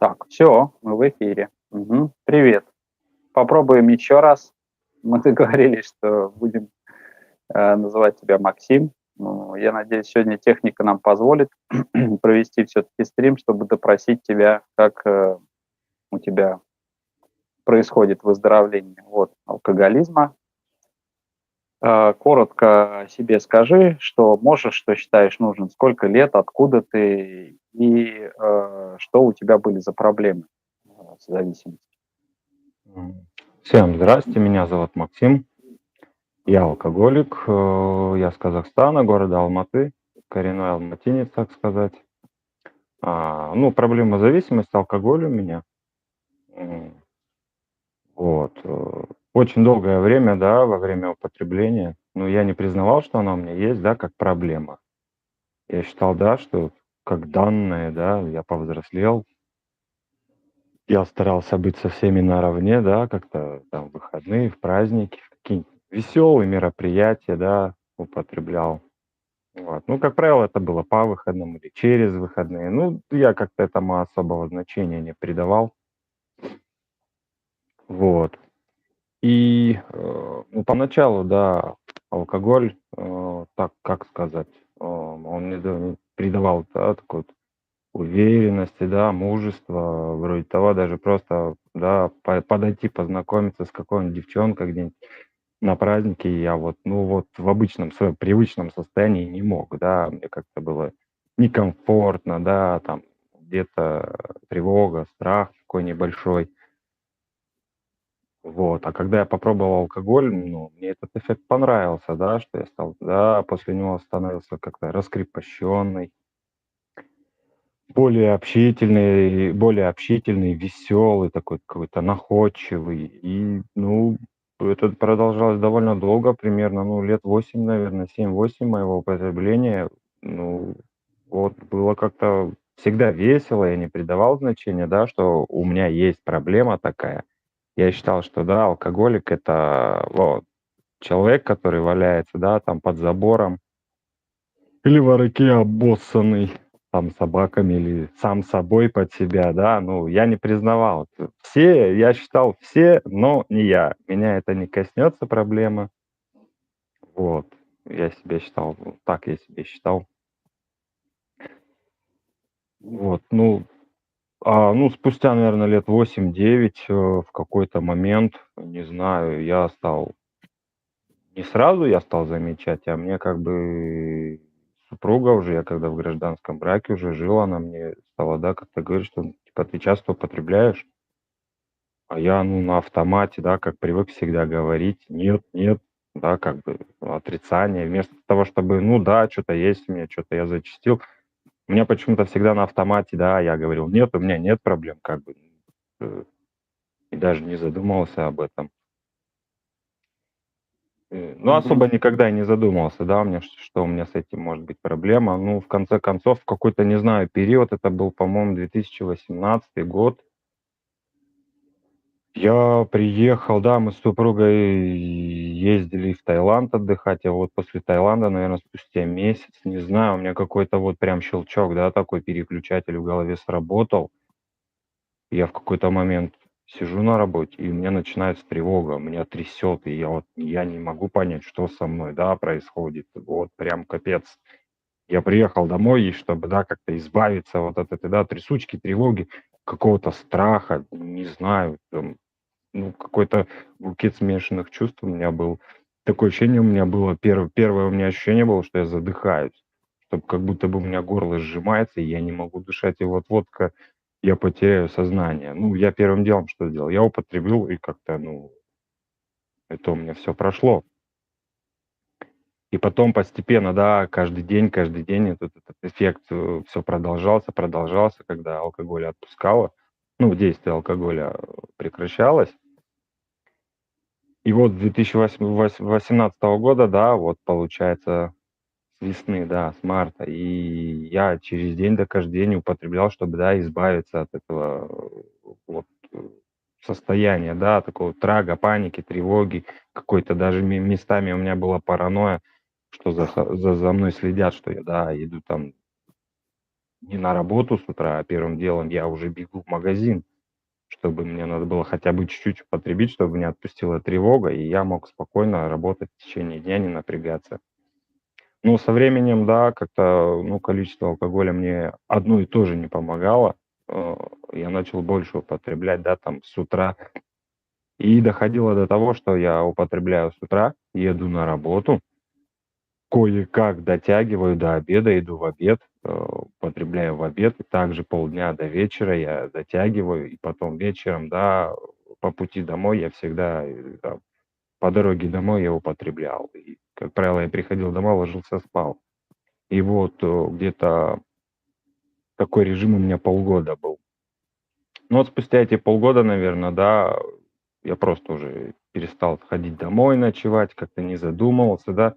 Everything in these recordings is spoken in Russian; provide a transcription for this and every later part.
Так, все, мы в эфире. Мгм. Привет. Попробуем еще раз. Мы договорились, что будем, называть тебя Максим. Ну, я надеюсь, сегодня техника нам позволит провести все-таки стрим, чтобы допросить тебя, как, у тебя происходит выздоровление от алкоголизма. Коротко о себе скажи, что можешь, что считаешь нужным, сколько лет, откуда ты и, что у тебя были за проблемы, с зависимостью. М. Всем здрасте, меня зовут Максим, я алкоголик, я с Казахстана, города Алматы, коренной алматинец, так сказать. Ну, проблема зависимости, алкоголь у меня. М, Вот. Очень долгое время, да, во время употребления, ну, я не признавал, что она у меня есть, да, как проблема. Я считал, да, что как данное, да, я повзрослел, я старался быть со всеми наравне, да, как-то там в выходные, в праздники, в какие-нибудь веселые мероприятия, да, употреблял. Вот. Ну, как правило, это было по выходным или через выходные. Ну, я как-то этому особого значения не придавал. Вот. Ну, поначалу, да, алкоголь, так, как сказать, он мне придавал, да, такой вот уверенности, да, мужества, вроде того, даже просто, да, подойти, познакомиться с какой-нибудь девчонкой где-нибудь на празднике. Я вот, ну вот в обычном своем привычном состоянии не мог, да, мне как-то было некомфортно, да, там где-то тревога, страх такой небольшой. Вот, а когда я попробовал алкоголь, ну, мне этот эффект понравился, да, что я стал, да, после него становился как-то раскрепощенный, более общительный, веселый такой, какой-то находчивый. И, ну, это продолжалось довольно долго, примерно, ну, лет 8, наверное, 7-8 моего употребления. Ну, вот было как-то всегда весело, я не придавал значения, да, что у меня есть проблема такая. Я считал, что, да, алкоголик — это вот человек, который валяется, да, там под забором, или в араке обоссанный, там, собаками или сам собой под себя, да. Ну, я не признавал. Все, я считал все, но не я. Меня это не коснется проблема. Вот. Я себя считал, вот так я себе считал. Вот, ну, спустя, наверное, лет 8-9, в какой-то момент, не знаю, не сразу я стал замечать, а мне как бы супруга уже, я когда в гражданском браке уже жил, она мне стала, да, как-то говорить, что, типа, ты часто употребляешь, а я, ну, на автомате, да, как привык всегда говорить, нет, нет, да, как бы отрицание, вместо того, чтобы, ну, да, что-то есть у меня, что-то я зачастил, у меня почему-то всегда на автомате, да, я говорил, нет, у меня нет проблем, как бы, э, и даже не задумывался об этом. Ну, Мгм. особо никогда и не задумывался, да, у меня, что у меня с этим может быть проблема. Ну, в конце концов, в какой-то, не знаю, период, это был, по-моему, 2018 год, я приехал, да, мы с супругой ездили в Таиланд отдыхать, а вот после Таиланда, наверное, спустя месяц, не знаю, у меня какой-то вот прям щелчок, да, такой переключатель в голове сработал. Я в какой-то момент сижу на работе, и у меня начинается тревога, меня трясет, и я не могу понять, что со мной, да, происходит. Вот прям капец. Я приехал домой, и чтобы, да, как-то избавиться вот от этой, да, трясучки, тревоги, какого-то страха, не знаю, там, ну, какой-то букет смешанных чувств у меня был. Такое ощущение у меня было, первое у меня ощущение было, что я задыхаюсь, что как будто бы у меня горло сжимается, и я не могу дышать, и вот я потеряю сознание. Ну, я первым делом что сделал? Я употребил, и как-то, ну, это у меня все прошло. И потом постепенно, да, каждый день этот эффект, все продолжался, когда алкоголь отпускало, ну, действие алкоголя прекращалось. И вот с 2018 года, да, вот получается, с весны, да, с марта, и я через день, да, каждый день употреблял, чтобы, да, избавиться от этого вот э, состояния, да, такого трага, паники, тревоги, какой-то даже местами у меня была паранойя, что за мной следят, что я, да, иду там не на работу с утра, а первым делом я уже бегу в магазин, чтобы мне надо было хотя бы чуть-чуть употребить, чтобы меня отпустила тревога, и я мог спокойно работать в течение дня, не напрягаться. Но со временем, да, как-то, ну, количество алкоголя мне одно и то же не помогало. Э, я начал больше употреблять, да, там с утра. И доходило до того, что я употребляю с утра, еду на работу, кое-как дотягиваю до обеда, иду в обед, употребляю в обед, и также полдня до вечера я дотягиваю, и потом вечером, да, по пути домой я всегда, там, по дороге домой я употреблял. И, как правило, я приходил домой, ложился, спал. И вот где-то такой режим у меня полгода был. Ну вот спустя эти полгода, наверное, да, я просто уже перестал ходить домой ночевать, как-то не задумывался, да,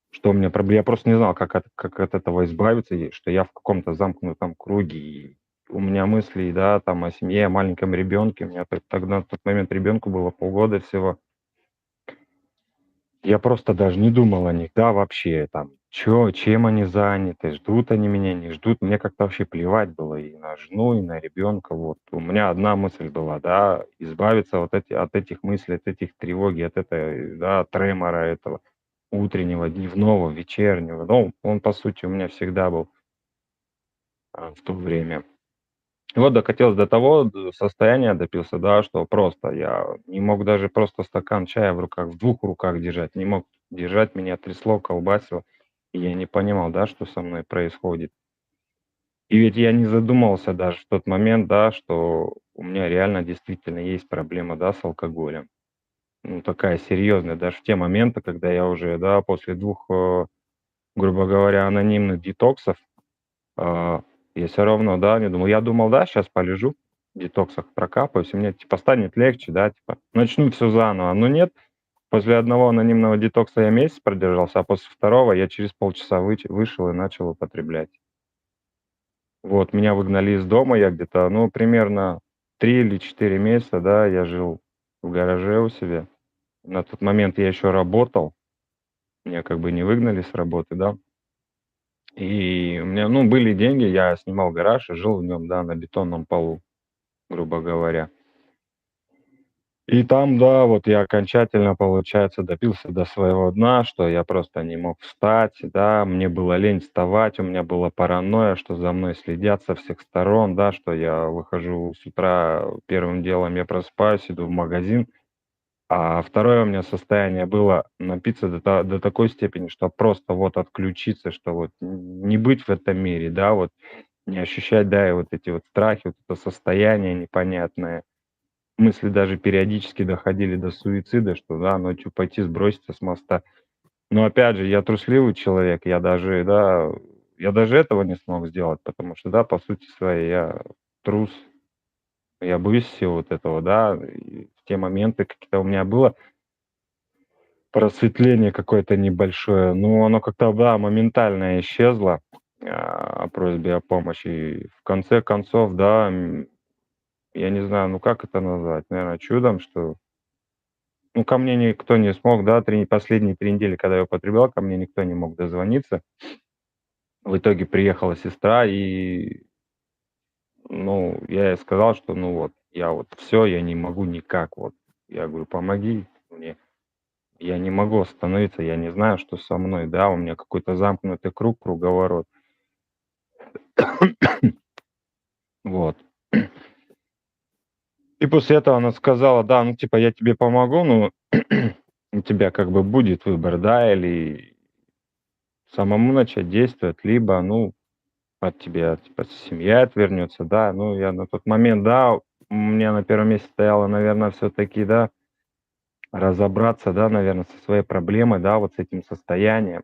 что у меня проблема. Я просто не знал, как от этого избавиться, и что я в каком-то замкнутом круге. И у меня мысли, да, там о семье, о маленьком ребенке. У меня тогда, на тот момент ребенку было полгода всего. Я просто даже не думал о них, да, вообще там, чем они заняты, ждут они меня, не ждут. Мне как-то вообще плевать было и на жену, и на ребенка. Вот у меня одна мысль была, да, избавиться от этих мыслей, от этих тревоги, от этой, да, тремора этого утреннего, дневного, вечернего. Ну, он, по сути, у меня всегда был в то время. И вот докатилось до того состояния, допился, да, что просто я не мог даже просто стакан чая в руках, в двух руках держать, не мог держать, меня трясло, колбасило, и я не понимал, да, что со мной происходит. И ведь я не задумывался даже в тот момент, да, что у меня реально действительно есть проблема, да, с алкоголем. Ну, такая серьезная, даже в те моменты, когда я уже, да, после двух, грубо говоря, анонимных детоксов, А, я все равно, да, не думал. Я думал, да, сейчас полежу, в детоксах прокапаюсь, и мне, типа, станет легче, да, типа, начну все заново. Но нет, после одного анонимного детокса я месяц продержался, а после второго я через полчаса вышел и начал употреблять. Вот, меня выгнали из дома, я где-то, ну, примерно 3 или 4 месяца, да, я жил в гараже у себя. На тот момент я еще работал, меня как бы не выгнали с работы, да. И у меня, ну, были деньги, я снимал гараж и жил в нем, да, на бетонном полу, грубо говоря. И там, да, вот я окончательно, получается, допился до своего дна, что я просто не мог встать, да, мне было лень вставать, у меня была паранойя, что за мной следят со всех сторон, да, что я выхожу с утра, первым делом я просыпаюсь, иду в магазин, а второе у меня состояние было напиться до такой степени, что просто вот отключиться, что вот не быть в этом мире, да, вот не ощущать, да, и вот эти вот страхи, вот это состояние непонятное. Мысли даже периодически доходили до суицида, что, да, ночью пойти сброситься с моста. Но опять же, я трусливый человек, я даже, да, я даже этого не смог сделать, потому что, да, по сути своей я трус, я боюсь всего вот этого, да. И в те моменты какие-то у меня было просветление какое-то небольшое, но оно как-то, да, моментально исчезло, о просьбе о помощи. И в конце концов, да, я не знаю, ну как это назвать, наверное, чудом, что, ну, ко мне никто не смог, да, последние 3 недели, когда я употреблял, ко мне никто не мог дозвониться. В итоге приехала сестра, и, ну, я ей сказал, что, ну вот, я вот все, я не могу никак, вот. Я говорю: "Помоги мне". Я не могу остановиться, я не знаю, что со мной, да, у меня какой-то замкнутый круг, круговорот. Вот. И после этого она сказала: "Да, ну, типа, я тебе помогу, но у тебя как бы будет выбор, да, или самому начать действовать, либо, ну, от тебя, типа, семья отвернется", да. Ну, я на тот момент, да, у меня на первом месте стояло, наверное, все таки да, разобраться, да, наверное, со своей проблемой, да, вот с этим состоянием.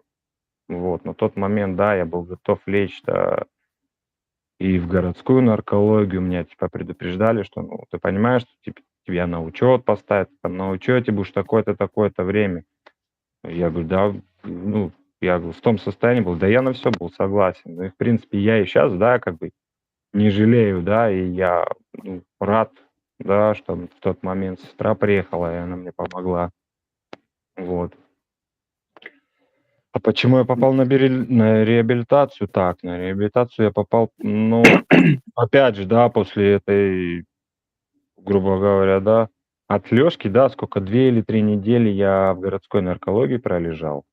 Вот. На тот момент, да, я был готов лечь, да, и в городскую наркологию. Меня, типа, предупреждали, что, ну, ты понимаешь, что, типа, тебя на учет поставят, там, на учете будешь такое-то, такое-то время. Я говорю: "Да". Ну, я говорю, в том состоянии был, да я на все был согласен. Ну и, в принципе, я и сейчас, да, как бы не жалею, да, и я, ну, рад, да, что в тот момент сестра приехала, и она мне помогла. Вот. А почему я попал на реабилитацию? Так, на реабилитацию я попал, ну, опять же, да, после этой, грубо говоря, да, отлежки, да, сколько, 2 или 3 недели я в городской наркологии пролежал.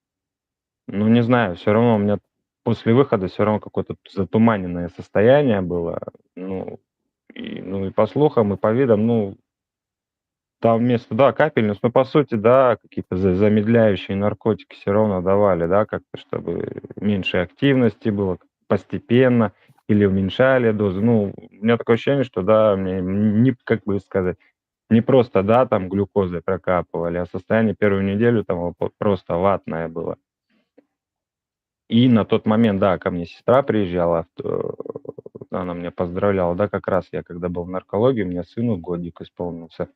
Ну, не знаю, все равно у меня после выхода все равно какое-то затуманенное состояние было. Ну и по слухам, и по видам, ну, там вместо, да, капельниц, но по сути, да, какие-то замедляющие наркотики все равно давали, да, как-то, чтобы меньше активности было постепенно или уменьшали дозу. Ну, у меня такое ощущение, что, да, мне не, как бы сказать, не просто, да, там глюкозой прокапывали, а состояние первую неделю там просто ватное было. И на тот момент, да, ко мне сестра приезжала, она меня поздравляла, да, как раз я когда был в наркологии, у меня сыну годик исполнился.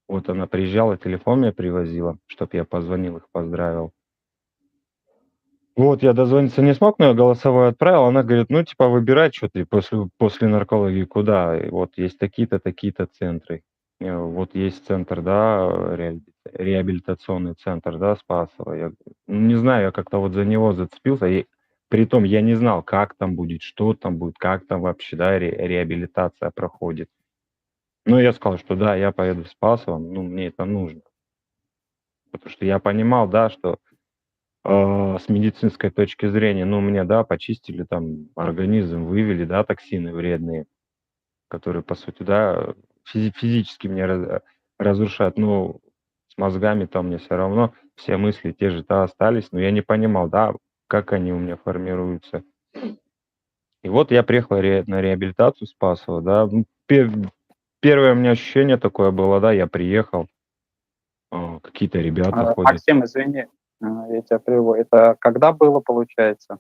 Вот она приезжала, телефон мне привозила, чтоб я позвонил, их поздравил. Вот, я дозвониться не смог, но я голосовое отправил. Она говорит, ну, типа, выбирай, что ты после наркологии куда. И вот есть такие-то, такие-то центры. Вот есть центр, да, реабилитационный центр, да, Спасово. Я не знаю, я как-то вот за него зацепился. И притом я не знал, как там будет, что там будет, как там вообще, да, реабилитация проходит. Ну, я сказал, что да, я поеду в Спасово, ну, мне это нужно. Потому что я понимал, да, что с медицинской точки зрения, ну, мне, да, почистили там организм, вывели, да, токсины вредные, которые, по сути, да, физически меня разрушают. Ну, с мозгами там мне все равно все мысли те же, да, остались, но я не понимал, да, как они у меня формируются. И вот я приехал на реабилитацию Спасово, да, ну, первое у меня ощущение такое было, да, я приехал, какие-то ребята ходят. Максим, извини, я тебя прерву. Это когда было, получается?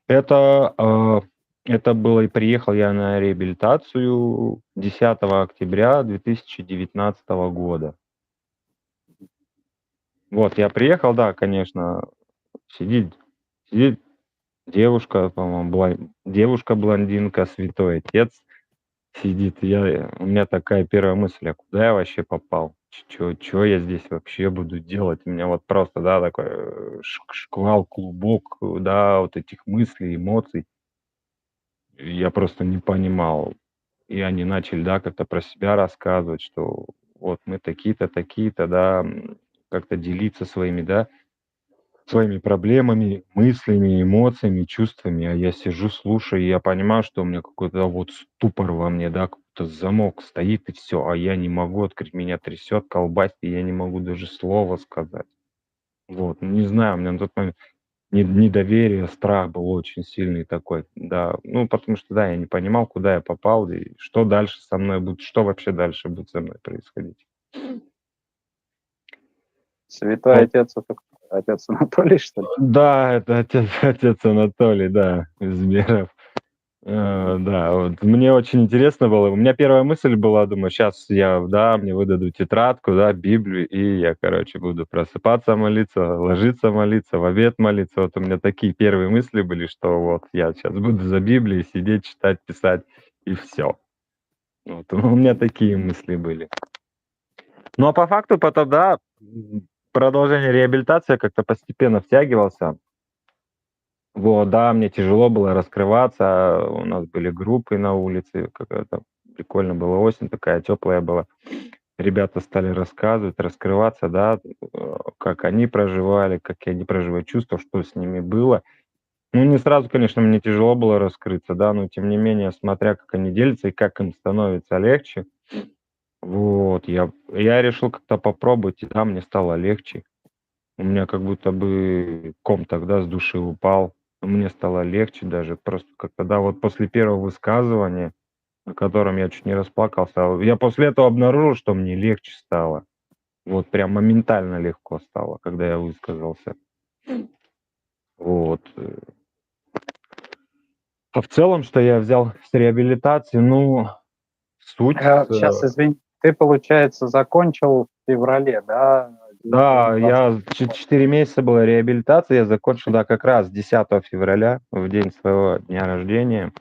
Это, это было и приехал я на реабилитацию 10 октября 2019 года. Вот, я приехал, да, конечно, сидит девушка, по-моему, девушка-блондинка, святой отец сидит. У меня такая первая мысль: а куда я вообще попал? Чё я здесь вообще буду делать? У меня вот просто, да, такой, шквал, клубок, да, вот этих мыслей, эмоций. Я просто не понимал. И они начали, да, как-то про себя рассказывать, что вот мы такие-то, такие-то, да, как-то делиться своими, да, своими проблемами, мыслями, эмоциями, чувствами. А я сижу, слушаю, и я понимаю, что у меня какой-то вот ступор во мне, да, какой-то замок стоит, и все, а я не могу открыть, меня трясет, колбасит, и я не могу даже слова сказать. Вот, не знаю, у меня на тот момент недоверие, страх был очень сильный такой, да. Ну, потому что, да, я не понимал, куда я попал и что дальше со мной будет, что вообще дальше будет со мной происходить. Святой Вот. отец, это кто? Отец Анатолий, что ли? Да, это отец Анатолий, да, из Миров. Мгм. Да, вот мне очень интересно было. У меня первая мысль была, думаю, сейчас я, да, мне выдадут тетрадку, да, Библию, и я, короче, буду просыпаться молиться, ложиться молиться, в обед молиться. Вот у меня такие первые мысли были, что вот я сейчас буду за Библией сидеть, читать, писать, и все. Вот у меня такие мысли были. Ну, а по факту потом, да, продолжение реабилитации как-то постепенно втягивался. Вот, да, мне тяжело было раскрываться. У нас были группы на улице, какая-то прикольно было, осень такая теплая была. Ребята стали рассказывать, раскрываться, да, как они проживали, как они проживают чувства, что с ними было. Ну, не сразу, конечно, мне тяжело было раскрыться, да, но тем не менее, смотря как они делятся и как им становится легче, вот, я решил как-то попробовать, и да, мне стало легче. У меня как будто бы ком тогда с души упал. Мне стало легче даже. Просто как-то, да, вот после первого высказывания, на котором я чуть не расплакался, я после этого обнаружил, что мне легче стало. Вот прям моментально легко стало, когда я высказался. Вот. А в целом, что я взял с реабилитации, ну, суть, Сейчас, извини, ты, получается, закончил в феврале, да, да, 2020 я года? 4 месяца была реабилитация, я закончил, да, как раз 10 февраля, в день своего дня рождения.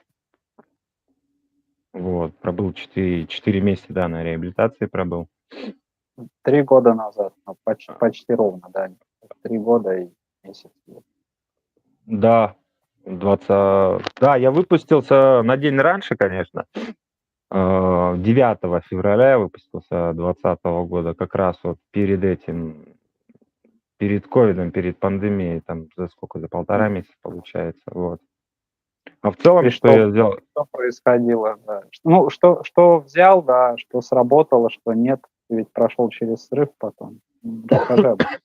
Вот, пробыл 4 месяца, да, на реабилитации пробыл. 3 года назад, ну, почти ровно, да. 3 года и месяц. Вот. Да, 20 да, я выпустился на день раньше, конечно. 9 февраля я выпустился 2020 года, как раз вот перед этим, перед ковидом, перед пандемией, там за сколько, за полтора Мгм. месяца получается, вот. А в целом, И что я сделал? что происходило, да? Ну, что взял, да, что сработало, что нет? Ты ведь прошел через срыв потом. Расскажи об этом.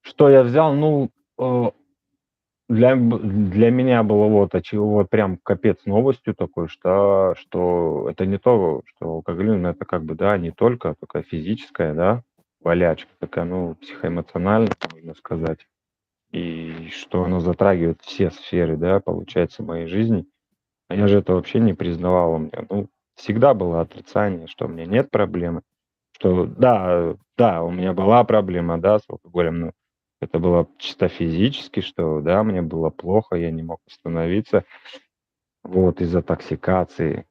Что я взял? Ну, э, для меня было вот, вот прям капец новостью такой, что это не то, что алкоголизм, это как бы, да, не только такая физическая, да, болячка, такая, ну, психоэмоциональная, можно сказать. И что оно затрагивает все сферы, да, получается, моей жизни. А я же это вообще не признавал. У меня, ну, всегда было отрицание, что у меня нет проблемы, что да, да, у меня была проблема, да, с алкоголем, но это было чисто физически, что да, мне было плохо, я не мог остановиться, вот, из-за токсикации.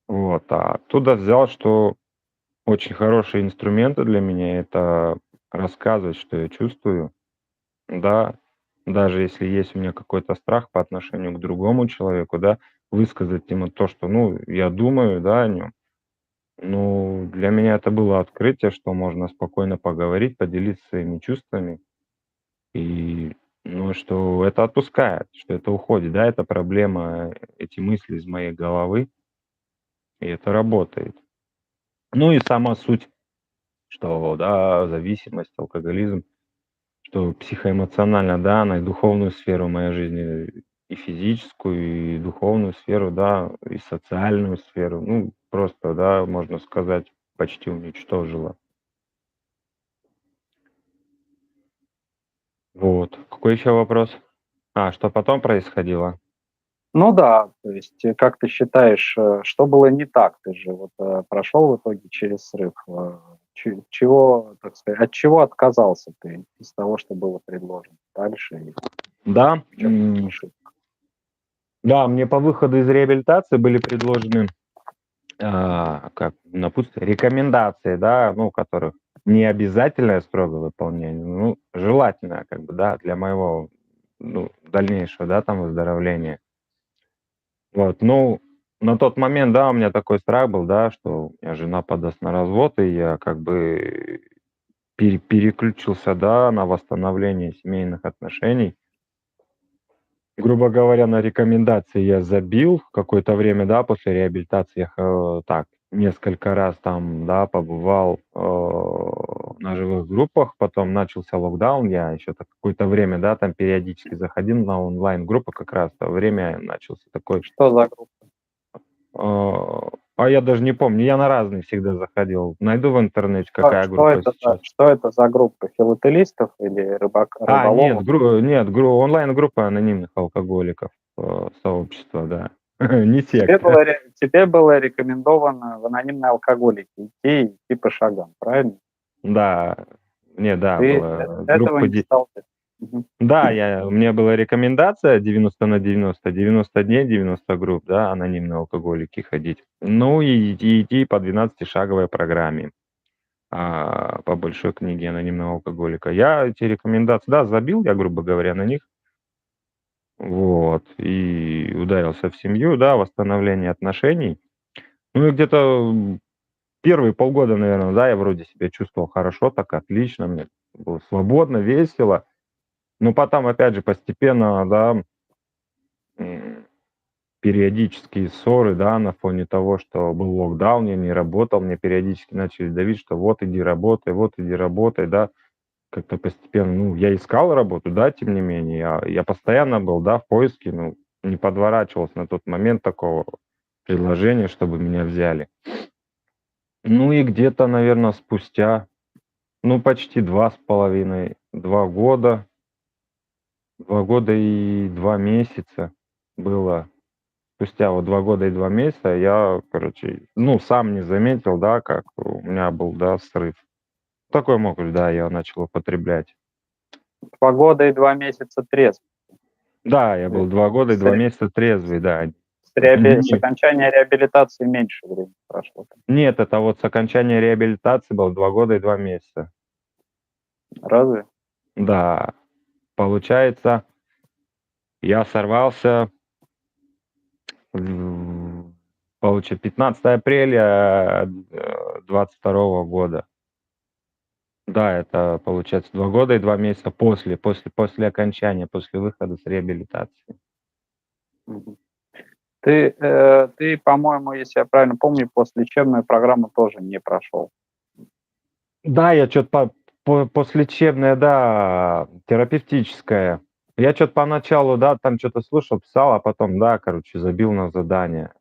Вот, а оттуда взял, что очень хорошие инструменты для меня — это рассказывать, что я чувствую, да, даже если есть у меня какой-то страх по отношению к другому человеку, да, высказать ему то, что, ну, я думаю, да, о нем. Ну, для меня это было открытие, что можно спокойно поговорить, поделиться своими чувствами, и, ну, что это отпускает, что это уходит, да, эта проблема, эти мысли из моей головы, и это работает. Ну и сама суть, что, да, зависимость, алкоголизм, что психоэмоционально, да, она и духовную сферу моей жизни, и физическую, и духовную сферу, да, и социальную сферу, ну, просто, да, можно сказать, почти уничтожила. Вот. Какой еще вопрос? А, что потом происходило? Ну да, то есть, как ты считаешь, что было не так? Ты же вот, прошел в итоге через срыв. Чего, так сказать, от чего отказался ты из того, что было предложено дальше, и Да, в чём была ошибка? да, мне по выходу из реабилитации были предложены, как напутствие, рекомендации, да, ну, которых не обязательное строго выполнение, ну, желательно, как бы, да, для моего, ну, дальнейшего, да, там выздоровления. Вот, ну, на тот момент, да, у меня такой страх был, да, что у меня жена подаст на развод, и я как бы переключился, да, на восстановление семейных отношений. Грубо говоря, на рекомендации я забил какое-то время, да, после реабилитации. Я так, несколько раз там, да, побывал на живых группах, потом начался локдаун, я еще так какое-то время, да, там периодически заходил на онлайн-группы, как раз в то время начался такой. Что за группа? А я даже не помню, я на разные всегда заходил. Найду в интернете, какая группа сейчас. Что это за группа? Филателистов или Нет, рыболовов? нет, онлайн-группа анонимных алкоголиков, сообщества, да. Не Тебе секта. было тебе было рекомендовано в анонимные алкоголики идти по шагам, правильно? Да, мне, да, Ты была этого группа не стал делать. Мгм. Да, у меня была рекомендация 90 на 90, 90 дней, 90 групп, да, анонимные алкоголики ходить. Ну и идти по 12-шаговой программе, по большой книге анонимного алкоголика. Я эти рекомендации, да, забил я, грубо говоря, на них. Вот, и ударился в семью, да, восстановление отношений. Ну и где-то, первые полгода, наверное, да, я вроде себя чувствовал хорошо, так отлично, мне было свободно, весело. Но потом, опять же, постепенно, да, м, периодические ссоры, да, на фоне того, что был локдаун, я не работал, мне периодически начали давить, что вот иди работай, да. Как-то постепенно, ну, я искал работу, да, тем не менее, я постоянно был, да, в поиске, ну, не подворачивалось на тот момент такого предложения, чтобы меня взяли. Ну и где-то, наверное, спустя, ну, почти 2,5, 2 года, 2 года и 2 месяца было. Спустя вот 2 года и 2 месяца я, короче, ну, сам не заметил, да, как у меня был, да, срыв. Такой мог, да, я начал употреблять. 2 года и 2 месяца трезв. Да, я То был есть 2 года и с 2 месяца трезвый, да. с Не окончания реабилитации меньше времени прошло. Нет, это вот с окончания реабилитации было 2 года и 2 месяца. Разве? Да. получается, я сорвался, в получается, 15 апреля 22 года. Да, это получается 2 года и 2 месяца после окончания, после выхода с реабилитации. Мгм. Ты, по-моему, если я правильно помню, послеучебную программу тоже не прошел. Да, я что-то послелечебное, да, терапевтическое. Я что-то поначалу, да, там что то слушал, писал, а потом, да, короче, забил на задание.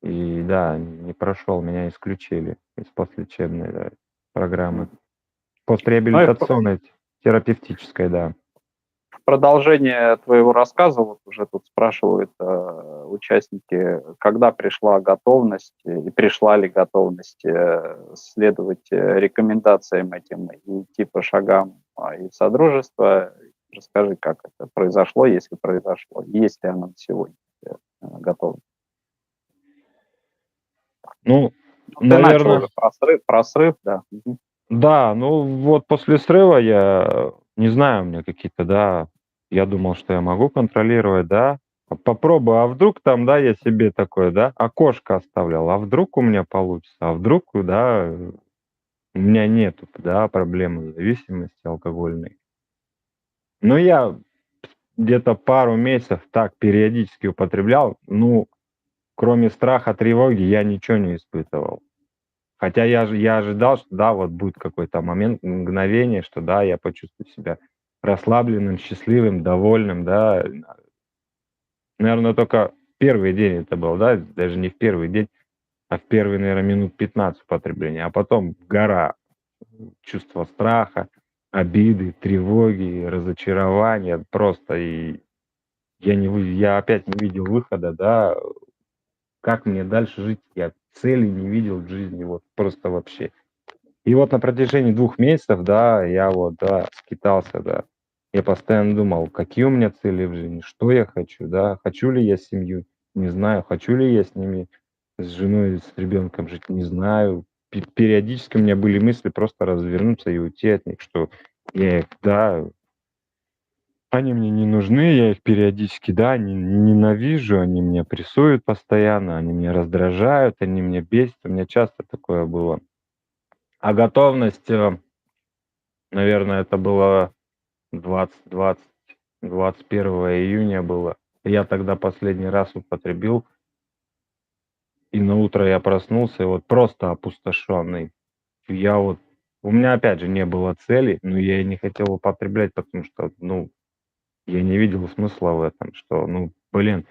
И да, не прошел, меня исключили из послелечебной, да, программы. Мгм. Ну и Постреабилитационной, терапевтической, да. в продолжение твоего рассказа, вот уже тут спрашивают участники, когда пришла готовность и пришла ли готовность следовать рекомендациям этим и идти по шагам и Содружества. Расскажи, как это произошло, если произошло, есть ли оно на сегодня готово. Ну, Ну, ты начал наверное, уже про срыв, да. Мгм. да, ну вот после срыва я, не знаю, у меня какие-то, да, я думал, что я могу контролировать, да. Попробую, а вдруг там, да, я себе такое, да, окошко оставлял, а вдруг у меня получится, а вдруг, да, у меня нету, да, проблемы зависимости алкогольной. Но я где-то пару месяцев так периодически употреблял, ну, кроме страха, тревоги я ничего не испытывал. Хотя я ожидал, что да, вот будет какой-то момент, мгновение, что да, я почувствую себя расслабленным, счастливым, довольным, да. Наверное, только первый день это был, да, даже не в первый день, а в первые, наверное, минут 15 употребления, а потом гора чувства страха, обиды, тревоги, разочарования просто. И я опять не видел выхода, да, как мне дальше жить, я цели не видел в жизни, вот просто вообще. И вот на протяжении 2 месяцев, да, я вот, да, скитался, да. Я постоянно думал, какие у меня цели в жизни, что я хочу, да, хочу ли я семью, не знаю, хочу ли я с ними, с женой, с ребенком жить, не знаю. Периодически у меня были мысли просто развернуться и уйти от них, что я их, да, они мне не нужны, я их периодически, да, ненавижу, они меня прессуют постоянно, они меня раздражают, они меня бесят, у меня часто такое было. А готовность, наверное, это было 20 21 июня было. Я тогда последний раз употребил, и на утро я проснулся, и вот просто опустошенный. Я вот у меня опять же не было цели, но я и не хотел употреблять, потому что, ну, я не видел смысла в этом, что, ну, блин,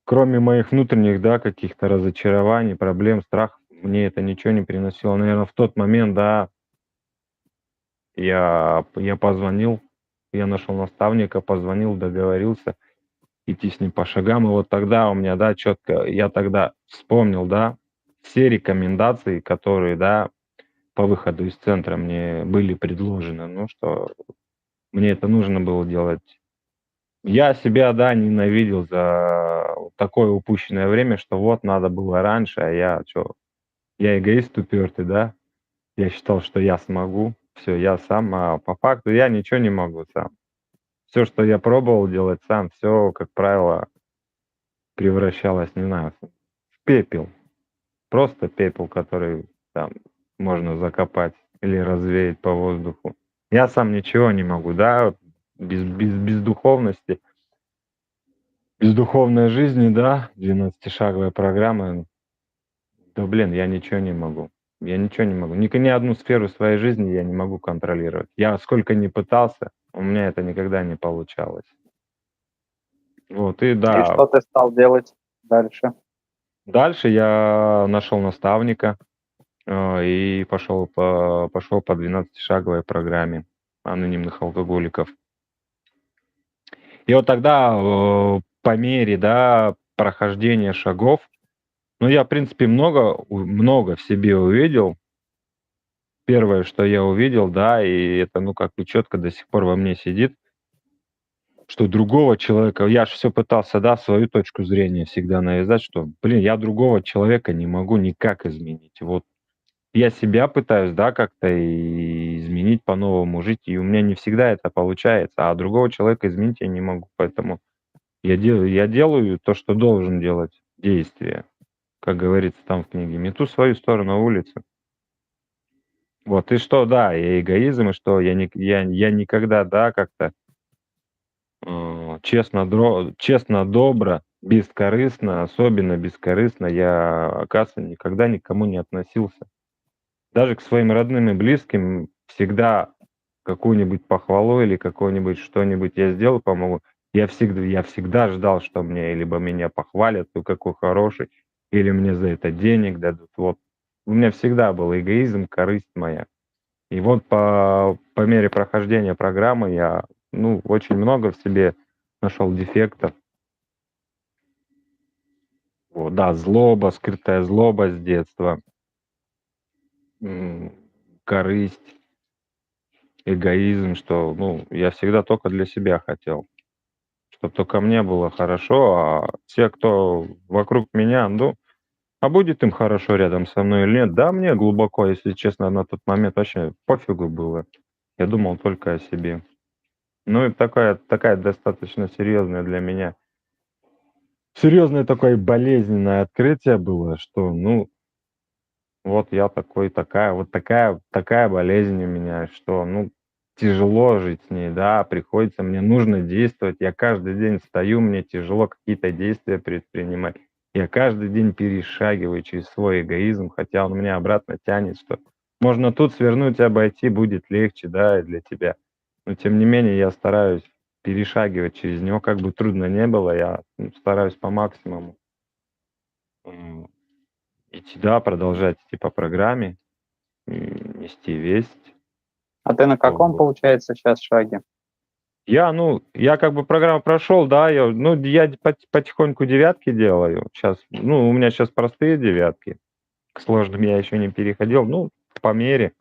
кроме моих внутренних, да, каких-то разочарований, проблем, страхов, мне это ничего не приносило. Наверное, в тот момент, да, я позвонил, я нашел наставника, позвонил, договорился идти с ним по шагам. И вот тогда у меня, да, четко, я тогда вспомнил, да, все рекомендации, которые, да, по выходу из центра мне были предложены, ну, что мне это нужно было делать. Я себя, да, ненавидел за вот такое упущенное время, что вот надо было раньше, а я чё, я эгоист упертый, да. Я считал, что я смогу, все, я сам, а по факту я ничего не могу сам. Все, что я пробовал делать сам, все, как правило, превращалось, не знаю, в пепел. Просто пепел, который там можно закопать или развеять по воздуху. Я сам ничего не могу, да, вот без духовности, без духовной жизни, да, 12-шаговой программы, да, блин, я ничего не могу. Я ничего не могу. Ни одну сферу своей жизни я не могу контролировать. Я сколько ни пытался, у меня это никогда не получалось. Вот, и И да, что ты стал делать дальше? дальше я нашел наставника, и пошел по 12-шаговой программе анонимных алкоголиков. И вот тогда, по мере, да, прохождения шагов, ну, я, в принципе, много в себе увидел. Первое, что я увидел, да, и это, ну, как бы четко до сих пор во мне сидит, что другого человека я ж всё пытался, да, свою точку зрения всегда навязать, что, блин, я другого человека не могу никак изменить. Вот я себя пытаюсь, да, как-то и изменить. изменить, по-новому жить, и у меня не всегда это получается, а другого человека изменить я не могу, поэтому я делаю то, что должен делать, действие, как говорится там в книге, мету свою сторону улицы. Вот, и что, да, и эгоизм, и что я никогда, да, как-то честно, добро, бескорыстно, особенно бескорыстно я, оказывается, никогда никому не относился. Даже к своим родным и близким всегда какую-нибудь похвалу или какое-нибудь что-нибудь я сделал, помогу. Я всегда ждал, что мне либо меня похвалят, ты какой хороший, или мне за это денег дадут. Вот. У меня всегда был эгоизм, корысть моя. И вот по мере прохождения программы я, ну, очень много в себе нашел дефектов. Вот, да, злоба, скрытая злоба с детства, м, корысть, эгоизм, что, ну, я всегда только для себя хотел, чтобы только мне было хорошо, а те, кто вокруг меня, ну, а будет им хорошо рядом со мной или нет, да, мне глубоко, если честно, на тот момент вообще пофигу было. Я думал только о себе. Ну и такая достаточно серьезная для меня, серьезное такое болезненное открытие было, что, ну, вот я такой, такая болезнь у меня, что, ну, тяжело жить с ней, да, приходится, мне нужно действовать. Я каждый день встаю, мне тяжело какие-то действия предпринимать. Я каждый день перешагиваю через свой эгоизм, хотя он меня обратно тянет, что можно тут свернуть, обойти, будет легче, да, и для тебя. Но тем не менее я стараюсь перешагивать через него, как бы трудно не было, я стараюсь по максимуму м, идти, да, продолжать идти по программе, нести весть. А ты на каком, Вот. получается, сейчас шаге? Я как бы программу прошел, да, я потихоньку девятки делаю. Сейчас, ну, у меня сейчас простые девятки. К сложным я еще не переходил. Ну, по мере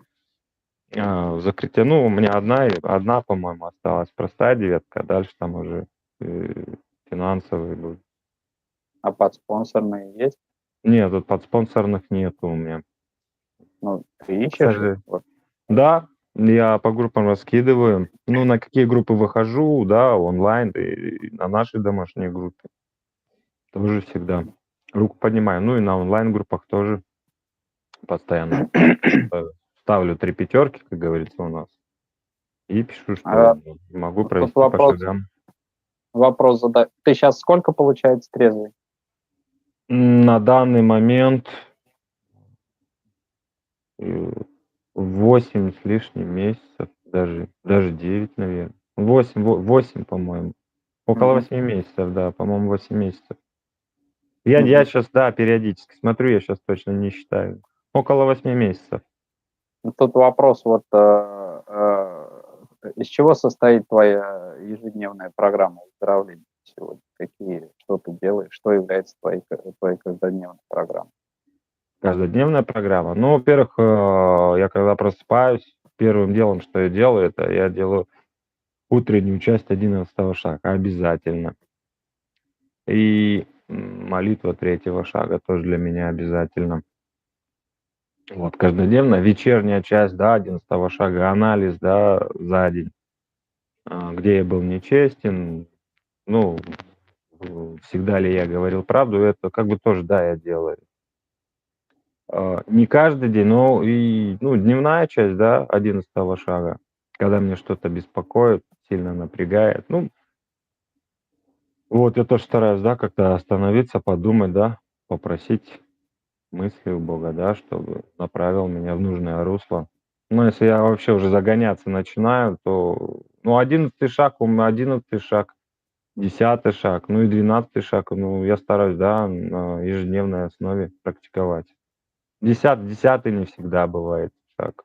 закрытия. Ну, у меня одна, по-моему, осталась простая девятка, а дальше там уже э, финансовые будут. А подспонсорные есть? Нет, тут подспонсорных нету у меня. Ну, ты К ищешь их? сожалению. Вот. Да, я по группам раскидываю. Ну, на какие группы выхожу, да, онлайн и на нашей домашней группе тоже всегда руку поднимаю. Ну и на онлайн-группах тоже постоянно ставлю 3 пятерки, как говорится у нас, и пишу, А, что могу тут провести по вопрос, шагам. вопрос задать. Ты сейчас сколько, получается, трезвый? На данный момент э, 8 с лишним месяцев, даже 9, наверное. 8, по-моему. Около Мгм, 8 месяцев, да, по-моему, 8 месяцев. Я мгм. сейчас, да, периодически смотрю, я сейчас точно не считаю. Около 8 месяцев. Ну, тут вопрос, вот из чего состоит твоя ежедневная программа выздоровления сегодня? Что ты делаешь, что является твоей каждодневной программой? Каждодневная программа. Ну, во-первых, я когда просыпаюсь, первым делом, что я делаю, это я делаю утреннюю часть 11 шага обязательно. И молитва третьего шага тоже для меня обязательно. Вот, каждодневно вечерняя часть, да, 11 шага, анализ, да, за день, где я был нечестен, ну, всегда ли я говорил правду, это как бы тоже, да, я делаю. Не каждый день, но и, ну, дневная часть, да, 11 шага, когда меня что-то беспокоит, сильно напрягает. Ну, вот я тоже стараюсь, да, как-то остановиться, подумать, да, попросить мысли у Бога, да, чтобы направил меня в нужное русло. Но если я вообще уже загоняться начинаю, то, ну, 11 шаг, у меня 11 шаг, 10 шаг, ну и 12 шаг, ну, я стараюсь, да, на ежедневной основе практиковать. Десятый не всегда бывает шаг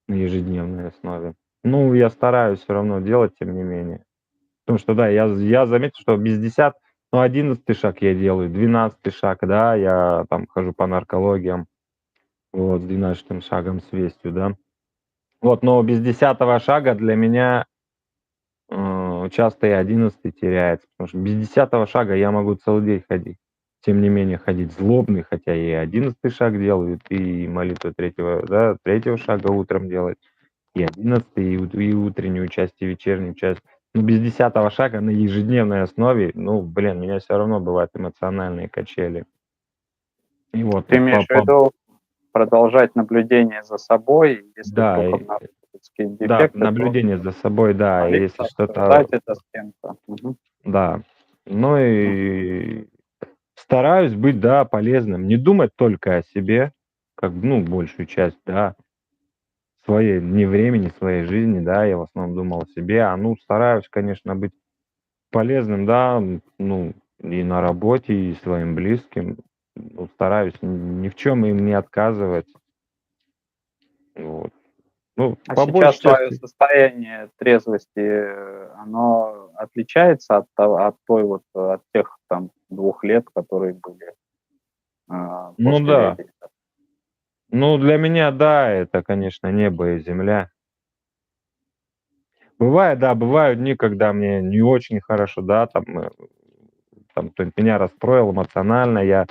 на ежедневной основе. Ну, я стараюсь все равно делать, тем не менее. Потому что, да, я заметил, что без 11 шаг я делаю, 12 шаг, да, я там хожу по наркологиям, вот, с 12 шагом, с вестью, да. Вот, но без 10 шага для меня часто и 11 теряется, потому что без 10 шага я могу целый день ходить. Тем не менее, ходить злобный, хотя и 11 шаг делаю, и молитву третьего шага утром делать. и 11, и утреннюю часть, и вечернюю часть. Ну, без 10-го шага на ежедневной основе, ну, блин, меня все равно бывают эмоциональные качели. И вот Ты тут имеешь в виду продолжать наблюдение за собой, если да, вдруг обнаружатся какие-то да, дефекты, то наблюдение за собой, да, и молиться, если обсуждать что-то, это с кем-то. да. Ну и стараюсь быть, да, полезным, не думать только о себе, как, ну, большую часть, да, своей, не времени, своей жизни, да, я в основном думал о себе, ну, стараюсь, конечно, быть полезным, да, ну, и на работе, и своим близким, ну, стараюсь ни в чем им не отказывать, вот. Ну, А по сейчас большей твое части, состояние трезвости, оно отличается от той вот, от тех там 2 лет, которые были ну после да, реабилитации? ну, для меня, да, это, конечно, небо и земля. Бывает, да, бывают дни, когда мне не очень хорошо, да, там кто-нибудь меня расстроил эмоционально, я,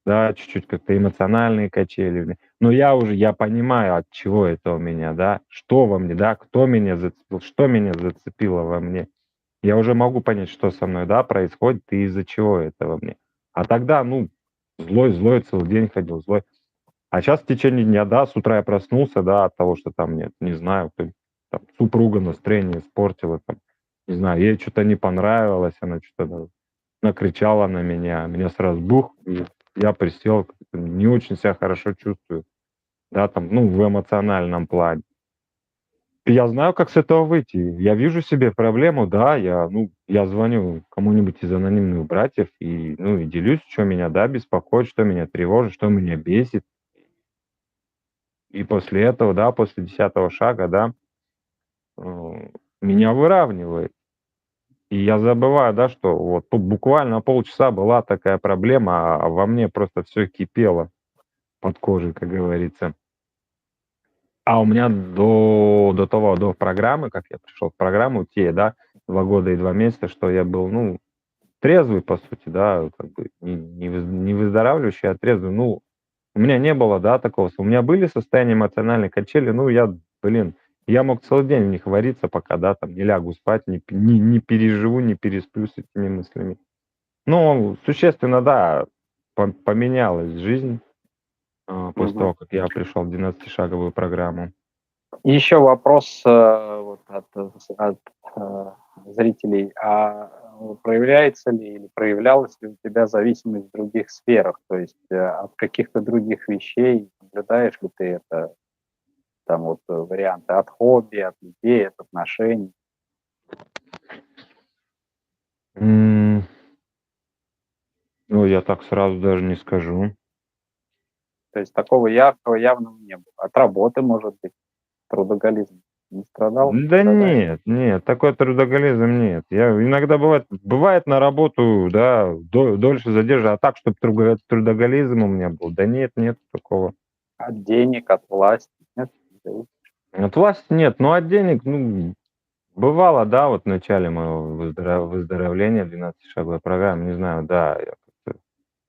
да, чуть-чуть как-то эмоциональные качели. Но я понимаю, от чего это у меня, да, что во мне, да, кто меня зацепил, что меня зацепило во мне. Я уже могу понять, что со мной, да, происходит и из-за чего это во мне. А тогда, ну, злой целый день ходил, злой. А сейчас в течение дня, да, с утра я проснулся, да, от того, что там нет, не знаю, там супруга настроение испортила, там, не знаю, ей что то не понравилось, она что то накричала на меня сразу бух, и я присел, как-то не очень себя хорошо чувствую, да, там, ну, в эмоциональном плане. И я знаю, как с этого выйти. Я вижу себе проблему, да, я звоню кому-нибудь из анонимных братьев и, ну, и делюсь, что меня, да, беспокоит, что меня тревожит, что меня бесит. И после этого, да, после 10-го шага, да, меня выравнивает. И я забываю, да, что вот тут буквально полчаса была такая проблема, а во мне просто все кипело под кожей, как говорится. А у меня до программы, как я пришел в программу, те, да, 2 года и 2 месяца, что я был, ну, трезвый, по сути, да, как бы не выздоравливающий, а трезвый. Ну, у меня не было, да, такого. У меня были состояния эмоциональной качели, ну, блин, я мог целый день в них вариться, пока, да, там не лягу спать, не переживу, не пересплю с этими мыслями. Ну, существенно, да, поменялась жизнь, после Мгм. того, как я пришел в 12-шаговую программу. Еще вопрос вот от э, зрителей. Проявляется ли или проявлялась ли у тебя зависимость в других сферах? То есть от каких-то других вещей наблюдаешь ли ты это, там вот варианты от хобби, от людей, от отношений? М, ну, я так сразу даже не скажу. То есть такого яркого, явного не было. От работы, может быть, трудоголизм не страдал, не Да страдает? нет, такой трудоголизм нет. Я иногда бывает на работу, да, дольше задерживаю, а так, чтобы трудоголизм у меня был, да нет такого. От денег, от власти? Нет? Да. От власти нет, но от денег, ну, бывало, да, вот в начале моего выздоровления, 12-шаговой программы, не знаю, да,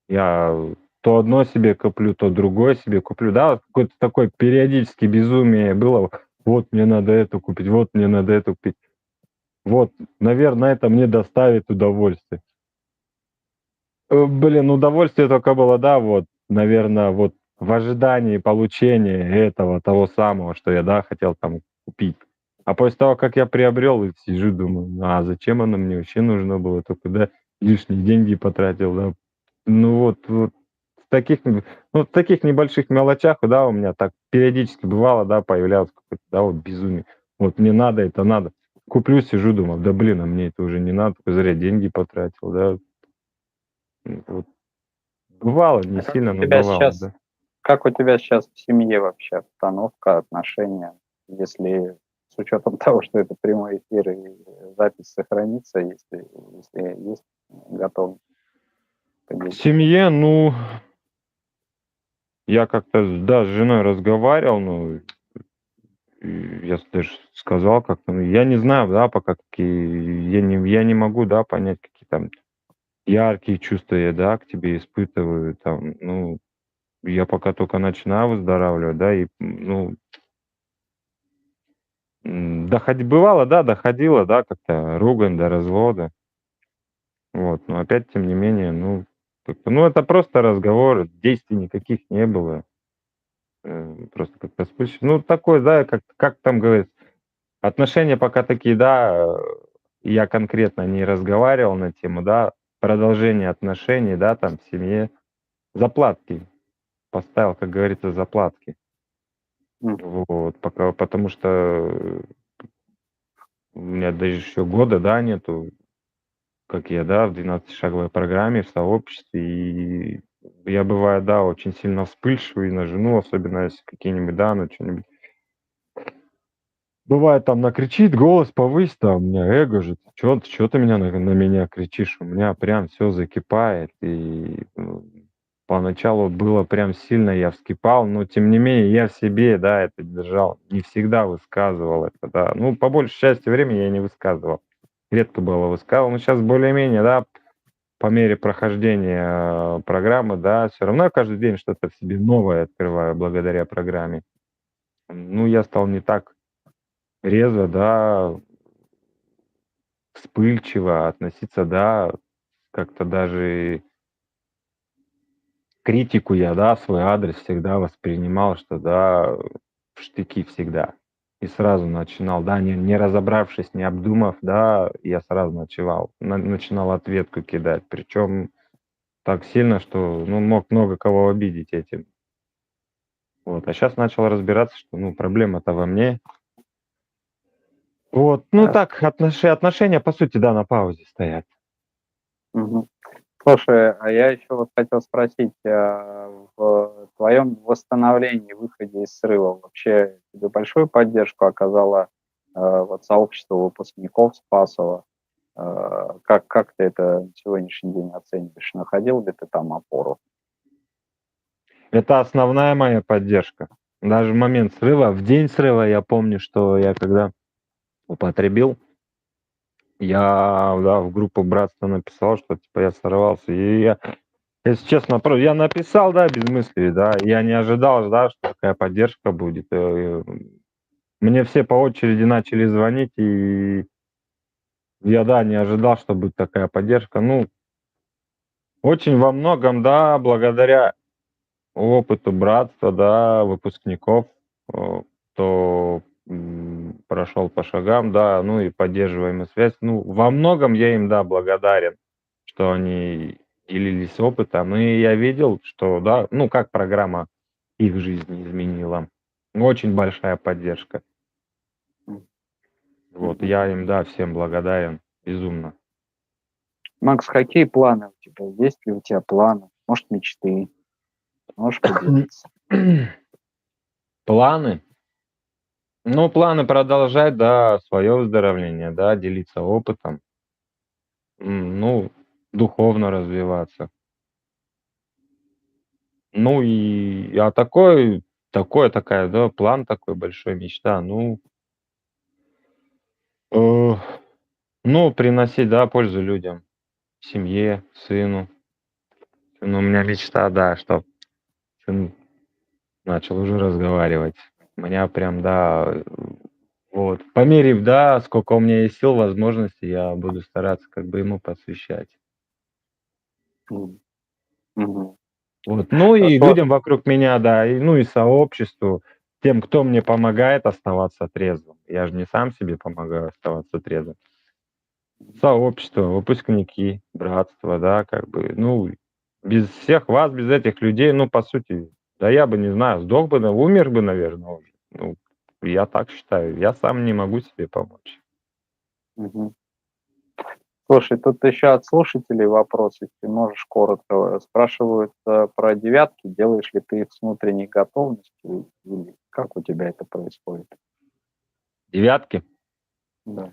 я то одно себе коплю, то другое себе куплю. Да, вот какое-то такое периодически безумие было. Вот мне надо это купить, вот мне надо это купить. Вот, наверное, это мне доставит удовольствие. Блин, удовольствие только было, да, вот, наверное, вот в ожидании получения этого, того самого, что я, да, хотел там купить. А после того, как я приобрел, и сижу, думаю: "Ну, а зачем оно мне вообще нужно было? Только, да, лишние деньги потратил, да". Ну вот в таких небольших мелочах, да, у меня так периодически бывало, да, появлялось какое-то, да, вот безумие. Вот мне надо, это надо. Куплю, сижу, думаю: "Да блин, а мне это уже не надо, только зря деньги потратил", да. Вот бывало, не А сильно, но бывало, да. как у тебя сейчас в семье вообще обстановка, отношения? Если с учетом того, что это прямой эфир и запись сохранится, если есть готовность К поделиться. семье, ну, я как-то, да, с женой разговаривал, ну, и я даже сказал как-то, ну, я не знаю, да, пока какие, я не могу, да, понять, какие там яркие чувства я, да, к тебе испытываю, там, ну, я пока только начинаю выздоравливать, да, и, ну, Бывало, да, доходило, да, как-то ругань до развода. Вот, но опять, тем не менее, ну, как-то, ну, это просто разговор, действий никаких не было. Просто как-то вспыш ну, такой, да, как там говорится, отношения пока такие, да, я конкретно не разговаривал на тему, да, продолжение отношений, да, там, в семье. Заплатки. Поставил, как говорится, заплатки. М. Вот, пока, потому что у меня даже еще года, да, нету, как я, да, в 12-шаговой программе, в сообществе. И я бываю, да, очень сильно вспыльчивый на жену, особенно если какие-нибудь, да, ну, что-нибудь. Бывает, там накричит, голос повысь, там, у меня эго же, чё ты на меня кричишь? У меня прям все закипает. И, поначалу было прям сильно я вскипал, но тем не менее я в себе, да, это держал. Не всегда высказывал это, да. Ну, по большей части времени я не высказывал. Редко было высказывал, но сейчас более-менее, да, по мере прохождения, программы, да, все равно я каждый день что-то в себе новое открываю благодаря программе. Ну, я стал не так резво, да, вспыльчиво относиться, да, как-то даже критику я, да, в свой адрес всегда воспринимал, что, да, в штыки всегда. И сразу начинал, да, не разобравшись, не обдумав, да, я сразу начинал ответку кидать. Причем так сильно, что, ну, мог много кого обидеть этим. Вот. А сейчас начал разбираться, что, ну, проблема-то во мне. Вот. Ну, А, так, отношения, по сути, да, на паузе стоят. мгм. Слушай, а я еще вот хотел спросить, в твоем восстановлении, выходе из срыва вообще тебе большую поддержку оказало, вот сообщество выпускников Спасова? Как ты это на сегодняшний день оцениваешь? Находил ли ты там опору? Это основная моя поддержка. Даже в момент срыва, в день срыва я помню, что я когда употребил, я, да, в группу братства написал, что типа я сорвался. И я, если честно, я написал, да, без мыслей, да, я не ожидал, да, что такая поддержка будет. Мне все по очереди начали звонить, и я, да, не ожидал, что будет такая поддержка. Ну, очень во многом, да, благодаря опыту братства, да, выпускников, кто, прошел по шагам, да, ну и поддерживаемая связь. Ну, во многом я им, да, благодарен, что они делились опытом. И я видел, что, да, ну, как программа их жизни изменила. Очень большая поддержка. М, Вот, мгм. я им, да, всем благодарен безумно. Макс, какие планы у тебя? Есть ли у тебя планы? Может, мечты? Можешь поделиться? Планы? Ну, планы продолжать, да, свое выздоровление, да, делиться опытом. Ну, духовно развиваться. Ну и, такая, да, план такой большой, мечта. Ну, э, ну, приносить, да, пользу людям, семье, сыну. Ну, у меня мечта, да, чтоб сын начал уже разговаривать. У меня прям, да, вот. По мере, да, сколько у меня есть сил, возможностей, я буду стараться как бы ему посвящать. М, мгм. Вот. Ну А и сло людям вокруг меня, да, и, ну и сообществу, тем, кто мне помогает оставаться трезвым. Я же не сам себе помогаю оставаться трезвым. Сообщество, выпускники, братство, да, как бы, ну, без всех вас, без этих людей, ну, по сути, да я бы, не знаю, сдох бы, умер бы, наверное, уже. Ну, я так считаю. Я сам не могу себе помочь. Мгм. Слушай, тут еще от слушателей вопрос, если ты можешь коротко. Спрашивают, про девятки. Делаешь ли ты их с внутренней готовностью или как у тебя это происходит? Девятки? Да.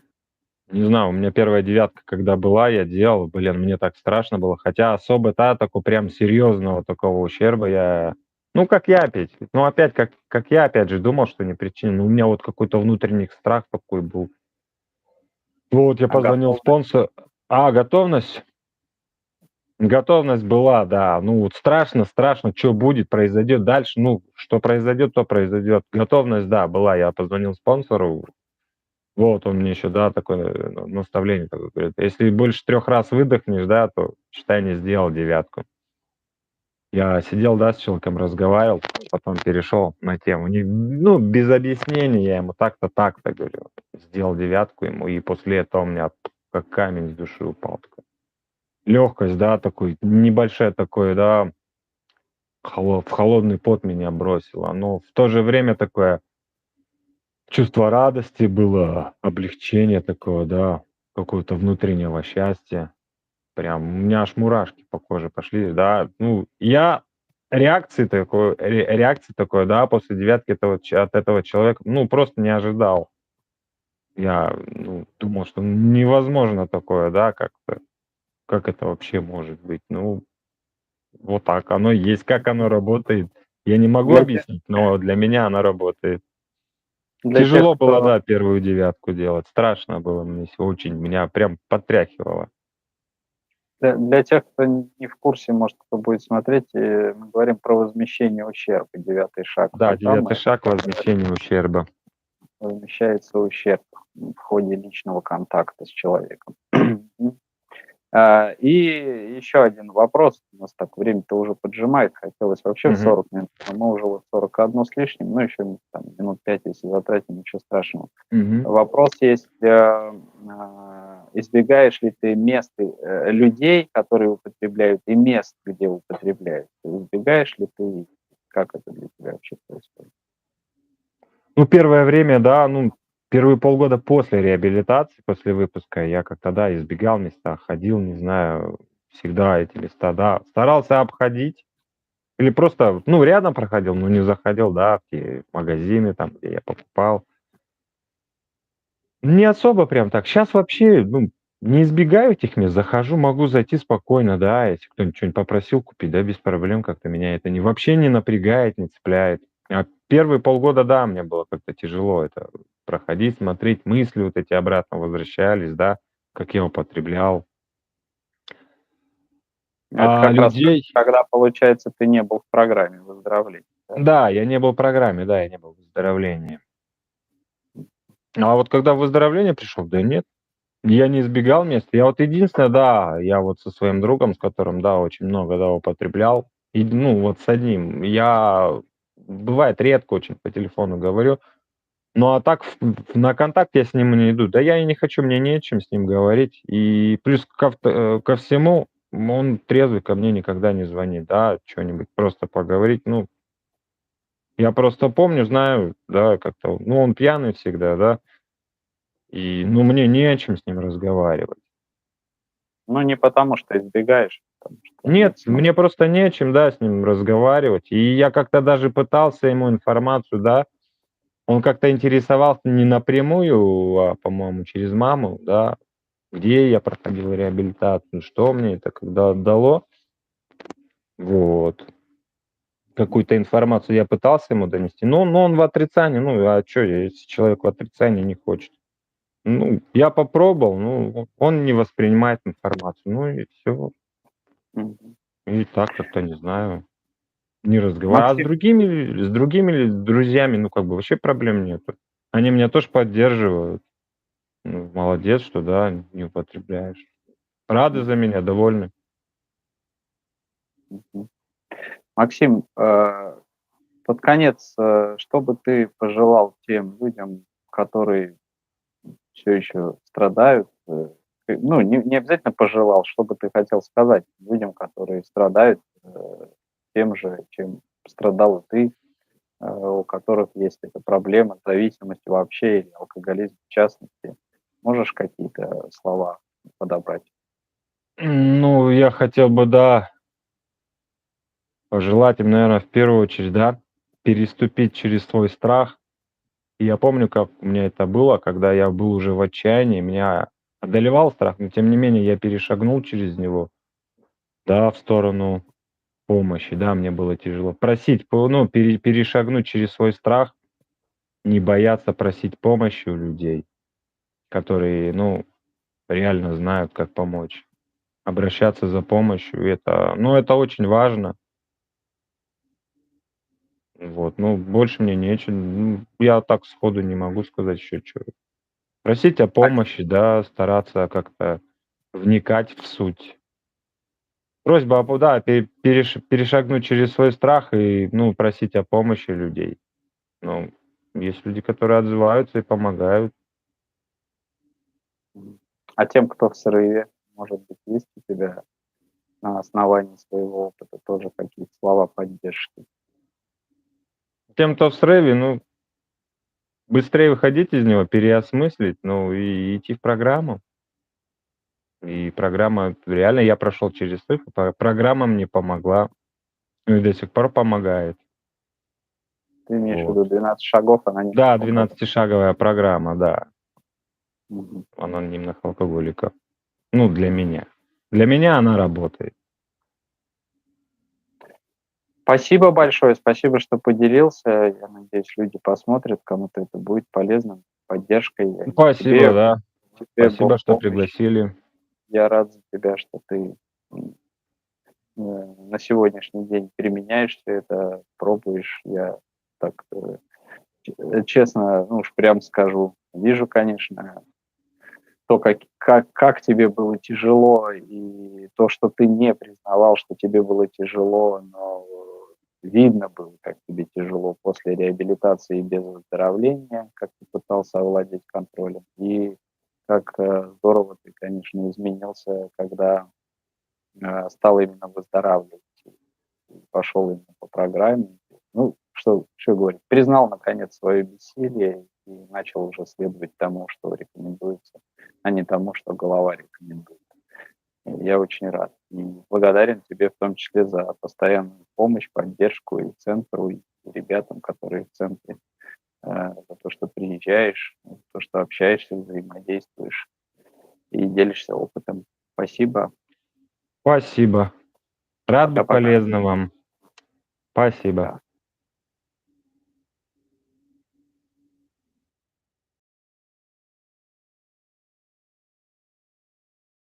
Не знаю, у меня первая девятка, когда была, я делал, блин, мне так страшно было. Хотя особо, да, такого прям серьезного такого ущерба я, ну, как я опять, ну, опять, как я опять же думал, что не причиню. Но у меня вот какой-то внутренний страх такой был. Вот, я А позвонил готовность? спонсору. Готовность? Готовность была, да. Ну, вот страшно, что будет, произойдет дальше. Ну, что произойдет, то произойдет. Готовность, да, была. Я позвонил спонсору, Вот он мне еще, да, такое наставление такое говорит: "Если больше 3 раз выдохнешь, да, то считай, не сделал девятку". Я сидел, да, с человеком разговаривал, потом перешел на тему. Ну, без объяснений я ему так-то, так-то говорю. Сделал девятку ему, и после этого у меня как камень с души упал. Легкость, да, такой, небольшое такое, да, в холодный пот меня бросило. Но в то же время такое чувство радости было, облегчение такое, да, какого-то внутреннего счастья. Прям у меня аж мурашки по коже пошли, да. Ну, я реакции такой, да, после девятки от этого человека, ну, просто не ожидал. Я, ну, думал, что невозможно такое, да, как-то. Как это вообще может быть? Ну, вот так оно есть. Как оно работает, я не могу Для тех, объяснить, но для меня оно работает. для тех, Тяжело было, кто да, первую девятку делать. Страшно было мне очень. Меня прям потряхивало. для тех, кто не в курсе, может, кто будет смотреть, мы говорим про возмещение ущерба. Девятый шаг Да, программы — девятый это шаг — когда возмещение ущерба. возмещается ущерб в ходе личного контакта с человеком. И еще один вопрос. У нас так время-то уже поджимает. Хотелось вообще в Мгм. 40 минут, но мы уже вот 41 с лишним. Ну, еще там минут 5, если затратим, ничего страшного. Мгм. Вопрос есть, избегаешь ли ты мест, людей, которые употребляют, и мест, где употребляют? Избегаешь ли ты их? Как это для тебя вообще происходит? Ну, первое время, да, ну, первые полгода после реабилитации, после выпуска я как-то, да, избегал места, ходил, не знаю, всегда эти места, да, старался обходить или просто, ну, рядом проходил, но не заходил, да, в те магазины, там, где я покупал. Не особо прям так. Сейчас вообще, ну, не избегаю этих мест, захожу, могу зайти спокойно, да, если кто-нибудь чё-нибудь попросил купить, да, без проблем, как-то меня это вообще не напрягает, не цепляет. А первые полгода, да, мне было как-то тяжело это проходить, смотреть, мысли вот эти обратно возвращались, да, как я употреблял. Это А как раз людей когда, получается, ты не был в программе выздоровления, да? да, я не был в программе, да, я не был в выздоровлении. А вот когда в выздоровление пришел, да нет. Я не избегал мест. Я вот единственное, да, я вот со своим другом, с которым, да, очень много, да, употреблял, и, ну, вот с одним, я, бывает, редко очень по телефону говорю, ну, а так на контакт я с ним и не иду. Да я и не хочу, мне не о чем с ним говорить. И плюс ко всему, он трезвый ко мне никогда не звонит, да, что-нибудь просто поговорить. Ну, я просто помню, знаю, да, как-то, ну, он пьяный всегда, да, и, ну, мне не о чем с ним разговаривать. Ну, не потому что избегаешь, а потому что Нет, нет смысла. мне просто не о чем, да, с ним разговаривать. И я как-то даже пытался ему информацию, да, он как-то интересовался не напрямую, а, по-моему, через маму, да, где я проходил реабилитацию, что мне это когда дало. Вот. Какую-то информацию я пытался ему донести, но он в отрицании. Ну, а чё, если человек в отрицании не хочет? Ну, я попробовал, ну, он не воспринимает информацию. Ну и все. Мгм. И так как-то, не знаю. Не разговариваю. А Максим, с другими друзьями, ну, как бы вообще проблем нету. Они меня тоже поддерживают. Ну, молодец, что да, не употребляешь. Рады за меня, довольны. мгм. Максим, под конец, что бы ты пожелал тем людям, которые все еще страдают? Ну, не обязательно пожелал, что бы ты хотел сказать людям, которые страдают тем же, чем страдал и ты, у которых есть эта проблема, зависимость вообще или алкоголизм в частности. Можешь какие-то слова подобрать? Ну, я хотел бы, да, пожелать им, наверное, в первую очередь, да, переступить через свой страх. И я помню, как у меня это было, когда я был уже в отчаянии, меня одолевал страх, но тем не менее я перешагнул через него, да, в сторону помощи, да, мне было тяжело. Просить, ну, перешагнуть через свой страх, не бояться просить помощи у людей, которые, ну, реально знают, как помочь. Обращаться за помощью — это, ну, это очень важно. Вот, ну, больше мне нечего. Ну, я так сходу не могу сказать еще чё. Просить о А, помощи, да, стараться как-то вникать в суть. Просьба, да, перешагнуть через свой страх и, ну, просить о помощи людей. Ну, есть люди, которые отзываются и помогают. а тем, кто в срыве, может быть, есть у тебя на основании своего опыта тоже какие-то слова поддержки? Тем, кто в срыве, ну, быстрее выходить из него, переосмыслить, ну, и идти в программу. И программа реально я прошел через срыв, и программа мне помогла, ну, и до сих пор помогает. Ты имеешь в Вот. виду 12 шагов Да, анонимных алкоголиков? 12-шаговая программа, да, Мгм. анонимных алкоголиков. Ну, для меня. Для меня она работает. Спасибо большое, спасибо, что поделился. Я надеюсь, люди посмотрят, кому-то это будет полезным, поддержкой. Спасибо, да. Тебе Бог Спасибо, в что помощь. пригласили. Я рад за тебя, что ты на сегодняшний день применяешь всё это, пробуешь. Я так, честно, ну уж прям скажу, вижу, конечно, то, как тебе было тяжело, и то, что ты не признавал, что тебе было тяжело, но видно было, как тебе тяжело после реабилитации и без выздоровления, как ты пытался овладеть контролем. И как, здорово ты, конечно, изменился, когда, стал именно выздоравливать и пошел именно по программе. Ну, что говорить, признал наконец свое бессилие и начал уже следовать тому, что рекомендуется, а не тому, что голова рекомендует. Я очень рад и благодарен тебе в том числе за постоянную помощь, поддержку и центру, и ребятам, которые в центре, за то, что приезжаешь, за то, что общаешься, взаимодействуешь и делишься опытом. Спасибо. Спасибо. Рад быть Пока-пока. полезным вам. Спасибо. Да.